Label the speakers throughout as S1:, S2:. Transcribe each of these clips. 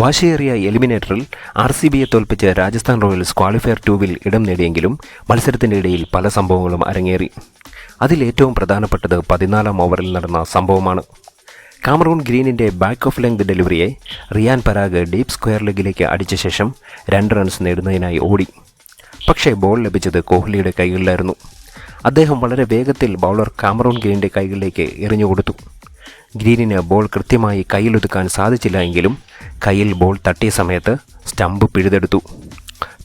S1: വാശിയേറിയ എലിമിനേറ്ററിൽ RCBയെ തോൽപ്പിച്ച് Rajasthan Royals qualifier 2-വിൽ ഇടം നേടിയെങ്കിലും മത്സരത്തിൻ്റെ ഇടയിൽ പല സംഭവങ്ങളും അരങ്ങേറി. അതിലേറ്റവും പ്രധാനപ്പെട്ടത് 14-ാം ഓവറിൽ നടന്ന സംഭവമാണ്. കാമറൂൺ ഗ്രീനിൻ്റെ ബാക്ക് ഓഫ് ലെങ്ത് ഡെലിവറിയെ റിയാൻ പരാഗ് ഡീപ് സ്ക്വയർ ലെഗിലേക്ക് അടിച്ച ശേഷം 2 റൺസ് നേടുന്നതിനായി ഓടി. പക്ഷേ ബോൾ ലഭിച്ചത് കോഹ്ലിയുടെ കൈകളിലായിരുന്നു. അദ്ദേഹം വളരെ വേഗത്തിൽ ബൗളർ കാമറൂൺ ഗ്രീനിൻ്റെ കൈകളിലേക്ക് എറിഞ്ഞുകൊടുത്തു. ഗ്രീനിന് ബോൾ കൃത്യമായി കയ്യിലൊതുക്കാൻ സാധിച്ചില്ല എങ്കിലും കയ്യിൽ ബോൾ തട്ടിയ സമയത്ത് സ്റ്റമ്പ് പിഴുതെടുത്തു.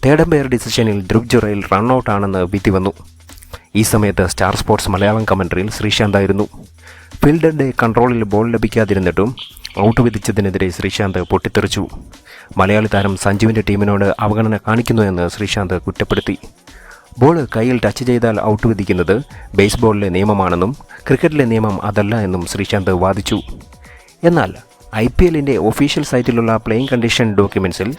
S1: തേർഡ് അമ്പയർ ഡിസിഷനിൽ ധ്രുവ് ജുറേൽ റൺഔട്ട് ആണെന്ന് വിധി വന്നു. ഈ സമയത്ത് സ്റ്റാർ സ്പോർട്സ് മലയാളം കമൻട്രിയിൽ ശ്രീശാന്ത് ആയിരുന്നു. ഫീൽഡറുടെ കൺട്രോളിൽ ബോൾ ലഭിക്കാതിരുന്നിട്ടും ഔട്ട് വിധിച്ചതിനെതിരെ ശ്രീശാന്ത് പൊട്ടിത്തെറിച്ചു. മലയാളി താരം സഞ്ജുവിൻ്റെ ടീമിനോട് അവഗണന കാണിക്കുന്നുവെന്ന് ശ്രീശാന്ത് കുറ്റപ്പെടുത്തി. ബോൾ കയ്യിൽ ടച്ച് ചെയ്താൽ ഔട്ട് വിധിക്കുന്നത് ബേസ്ബോളിലെ നിയമമാണെന്നും ക്രിക്കറ്റിലെ നിയമം അതല്ല എന്നും ശ്രീശാന്ത് വാദിച്ചു. എന്നാൽ IPLൻ്റെ ഒഫീഷ്യൽ സൈറ്റിലുള്ള പ്ലേയിങ് കണ്ടീഷൻ ഡോക്യുമെൻറ്റ്സിൽ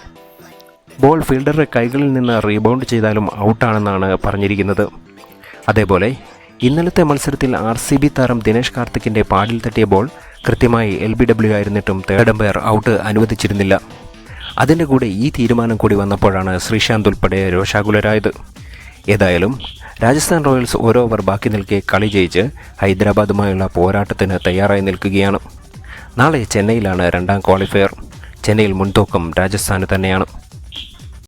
S1: ബോൾ ഫീൽഡറുടെ കൈകളിൽ നിന്ന് റീബൗണ്ട് ചെയ്താലും ഔട്ടാണെന്നാണ് പറഞ്ഞിരിക്കുന്നത്. അതേപോലെ ഇന്നലത്തെ മത്സരത്തിൽ RCB താരം ദിനേശ് കാർത്തിക്കിൻ്റെ പാഡിൽ തട്ടിയ ബോൾ കൃത്യമായി LBW ആയിരുന്നിട്ടും തേർഡ് അമ്പയർ ഔട്ട് അനുവദിച്ചിരുന്നില്ല. അതിൻ്റെ കൂടെ ഈ തീരുമാനം കൂടി വന്നപ്പോഴാണ് ശ്രീശാന്ത് ഉൾപ്പെടെ രോഷാകുലരായത്. ഏതായാലും രാജസ്ഥാൻ റോയൽസ് ഓരോ ഓവർ ബാക്കി നിൽക്കെ കളി ജയിച്ച് ഹൈദരാബാദുമായുള്ള പോരാട്ടത്തിന് തയ്യാറായി നിൽക്കുകയാണ്. നാളെ ചെന്നൈയിലാണ് 2ാം ക്വാളിഫയർ. ചെന്നൈയിൽ മുൻതൂക്കം രാജസ്ഥാന് തന്നെയാണ്.